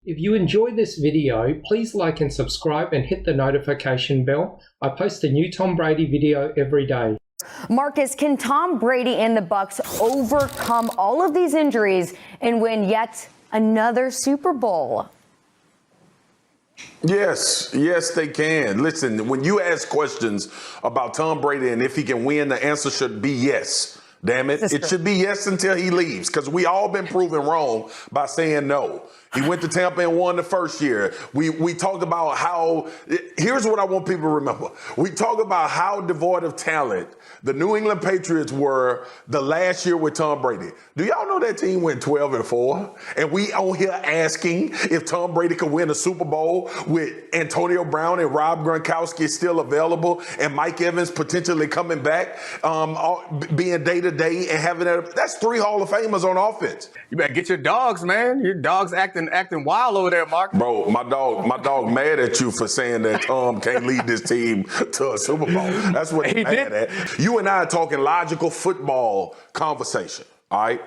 If you enjoyed this video, please like and subscribe and hit the notification bell. I post a new Tom Brady video every day. Marcus, can Tom Brady and the Bucs overcome all of these injuries and win yet another Super Bowl? Yes, they can. Listen, when you ask questions about Tom Brady and if he can win, the answer should be yes. Damn it. It should be yes until he leaves, because we all been proven wrong by saying no. He went to Tampa and won the first year. We talked about how, here's what I want people to remember. We talk about how devoid of talent the New England Patriots were the last year with Tom Brady. Do y'all know that team went 12-4? And we on here asking if Tom Brady could win a Super Bowl with Antonio Brown and Rob Gronkowski still available and Mike Evans potentially coming back, being day-to-day and having that's 3 Hall of Famers on offense. You better get your dogs, man. Your dog's acting wild over there, Mark. Bro, my dog mad at you for saying that Tom can't lead this team to a Super Bowl. That's what he's mad at. You and I are talking logical football conversation, all right?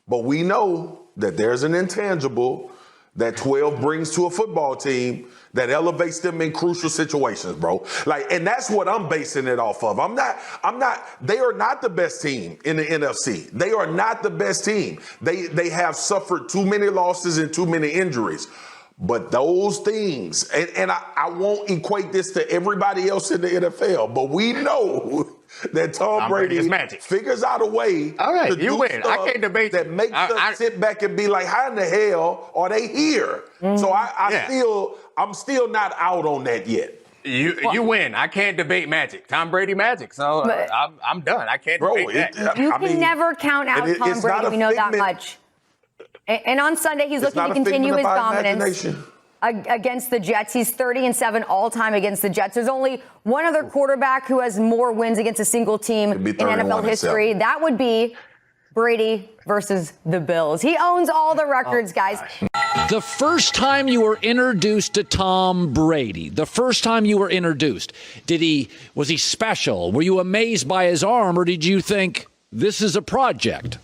But we know that there's an intangible that 12 brings to a football team that elevates them in crucial situations, bro. And that's what I'm basing it off of. They are not the best team in the NFC. They are not the best team. They have suffered too many losses and too many injuries. But those things, and I won't equate this to everybody else in the NFL, but we know that Tom Brady figures out a way to do win. I can't debate that makes us sit back and be like, how in the hell are they here? So I'm still not out on that yet. You win. I can't debate magic. Tom Brady magic. So I'm done. I can't debate that. You can never count out Tom Brady. We know that much. And on Sunday, he's looking to continue his dominance against the Jets. He's 30-7 all-time against the Jets. There's only one other quarterback who has more wins against a single team in NFL history. That would be Brady versus the Bills. He owns all the records, guys. The first time you were introduced to Tom Brady, was he special? Were you amazed by his arm, or did you think this is a project?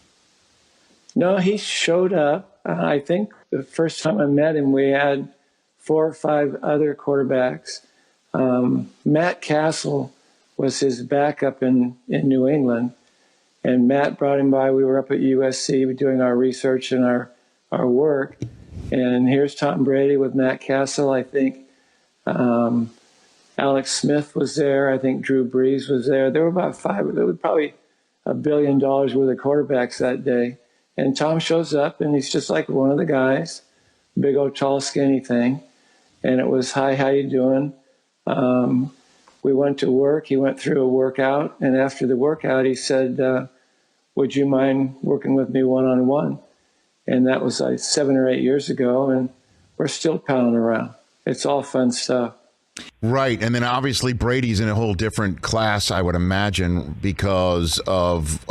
No, he showed up. I think the first time I met him, we had 4 or 5 other quarterbacks. Matt Castle was his backup in New England, and Matt brought him by. We were up at USC doing our research and our work, and here's Tom Brady with Matt Castle. I think Alex Smith was there. I think Drew Brees was there. There were about 5. There was probably $1 billion worth of quarterbacks that day. And Tom shows up, and he's just like one of the guys, big old tall skinny thing. And it was, hi, how you doing? We went to work. He went through a workout, and after the workout, he said, would you mind working with me one-on-one? And that was like 7 or 8 years ago, and we're still pounding around. It's all fun stuff. Right, and then obviously Brady's in a whole different class, I would imagine, because of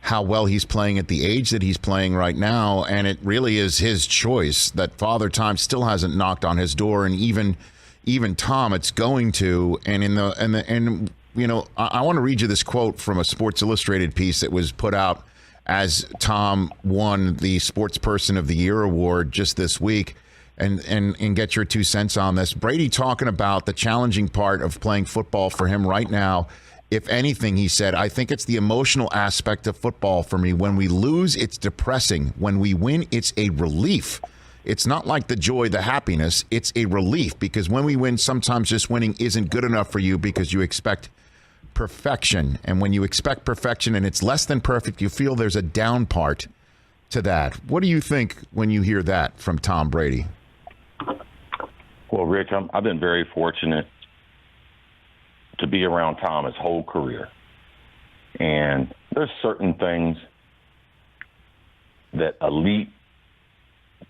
how well he's playing at the age that he's playing right now, and it really is his choice. That Father Time still hasn't knocked on his door, and even Tom, it's going to. And you know, I want to read you this quote from a Sports Illustrated piece that was put out as Tom won the Sports Person of the Year award just this week, and get your 2 cents on this. Brady talking about the challenging part of playing football for him right now. If anything, he said, I think it's the emotional aspect of football for me. When we lose, it's depressing. When we win, it's a relief. It's not like the joy, the happiness. It's a relief, because when we win, sometimes just winning isn't good enough for you because you expect perfection. And when you expect perfection and it's less than perfect, you feel there's a down part to that. What do you think when you hear that from Tom Brady? Well, Rich, I've been very fortunate to be around Tom his whole career. And there's certain things that elite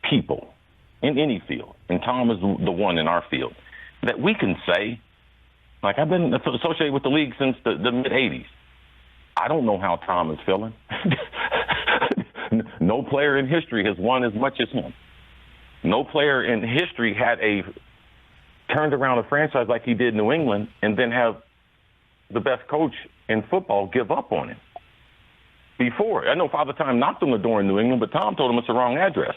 people in any field, and Tom is the one in our field, that we can say, like, I've been associated with the league since the mid-'80s. I don't know how Tom is feeling. No player in history has won as much as him. No player in history turned around a franchise like he did New England and then have the best coach in football give up on him. Before, I know Father Time knocked on the door in New England, but Tom told him it's the wrong address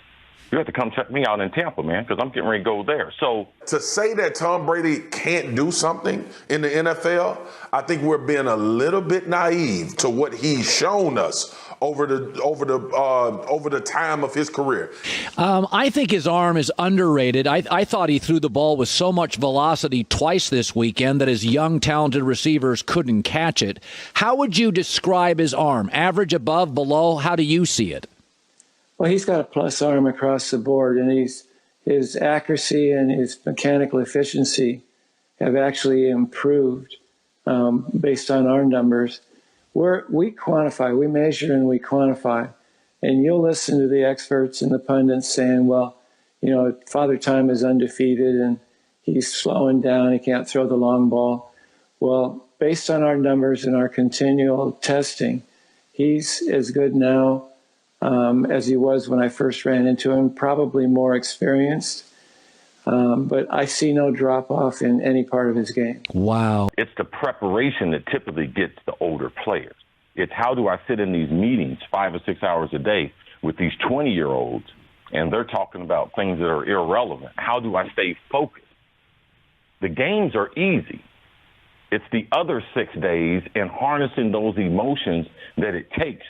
You have to come check me out in Tampa, man, because I'm getting ready to go there. So to say that Tom Brady can't do something in the NFL, I think we're being a little bit naive to what he's shown us over the time of his career. I think his arm is underrated. I thought he threw the ball with so much velocity twice this weekend that his young, talented receivers couldn't catch it. How would you describe his arm? Average, above, below? How do you see it? Well, he's got a plus arm across the board, and his accuracy and his mechanical efficiency have actually improved based on our numbers. We quantify, we measure and we quantify. And you'll listen to the experts and the pundits saying, well, Father Time is undefeated and he's slowing down, he can't throw the long ball. Well, based on our numbers and our continual testing, he's as good now as he was when I first ran into him, probably more experienced. But I see no drop-off in any part of his game. Wow. It's the preparation that typically gets the older players. It's how do I sit in these meetings 5 or 6 hours a day with these 20-year-olds, and they're talking about things that are irrelevant. How do I stay focused? The games are easy. It's the other 6 days and harnessing those emotions that it takes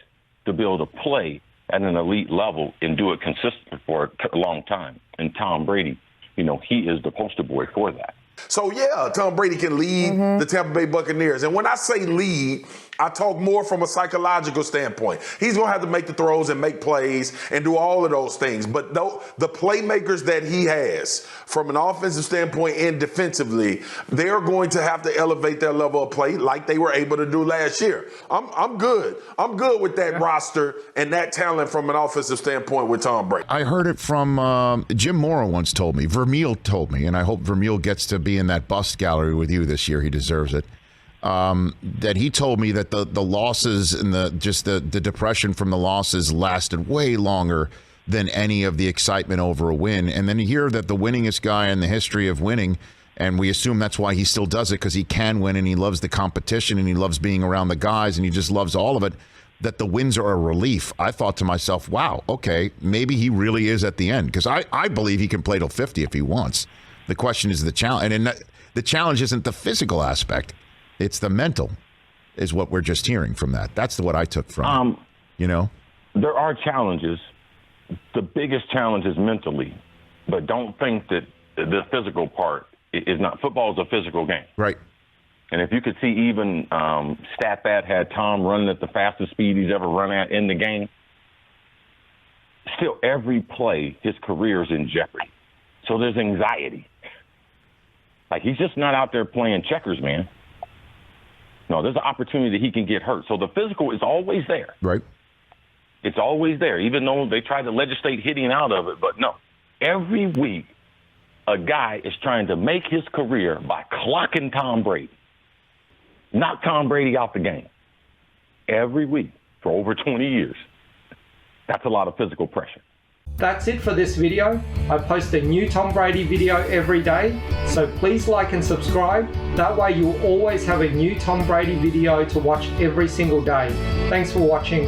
to be able to play at an elite level and do it consistently for a long time. And Tom Brady, he is the poster boy for that. So, yeah, Tom Brady can lead the Tampa Bay Buccaneers. And when I say lead, I talk more from a psychological standpoint. He's going to have to make the throws and make plays and do all of those things. But the playmakers that he has from an offensive standpoint and defensively, they're going to have to elevate their level of play like they were able to do last year. I'm good. I'm good with that roster and that talent from an offensive standpoint with Tom Brady. I heard it from Jim Mora once told me. Vermeil told me, and I hope Vermeil gets to be in that bust gallery with you this year. He deserves it. That he told me that the losses and the depression from the losses lasted way longer than any of the excitement over a win. And then you hear that the winningest guy in the history of winning, and we assume that's why he still does it, because he can win and he loves the competition and he loves being around the guys and he just loves all of it, that the wins are a relief. I thought to myself, wow, okay, maybe he really is at the end, because I believe he can play till 50 if he wants. The question is the challenge. And the challenge isn't the physical aspect. It's the mental, is what we're just hearing from that. That's what I took from it, There are challenges. The biggest challenge is mentally, but don't think that the physical part is not. Football is a physical game. Right. And if you could see, even StatBat had Tom running at the fastest speed he's ever run at in the game. Still, every play, his career is in jeopardy. So there's anxiety. Like, he's just not out there playing checkers, man. No, there's an opportunity that he can get hurt. So the physical is always there. Right. It's always there, even though they try to legislate hitting out of it. But no, every week a guy is trying to make his career by clocking Tom Brady. Knock Tom Brady out the game. Every week for over 20 years. That's a lot of physical pressure. That's it for this video. I post a new Tom Brady video every day, so please like and subscribe. That way you'll always have a new Tom Brady video to watch every single day. Thanks for watching.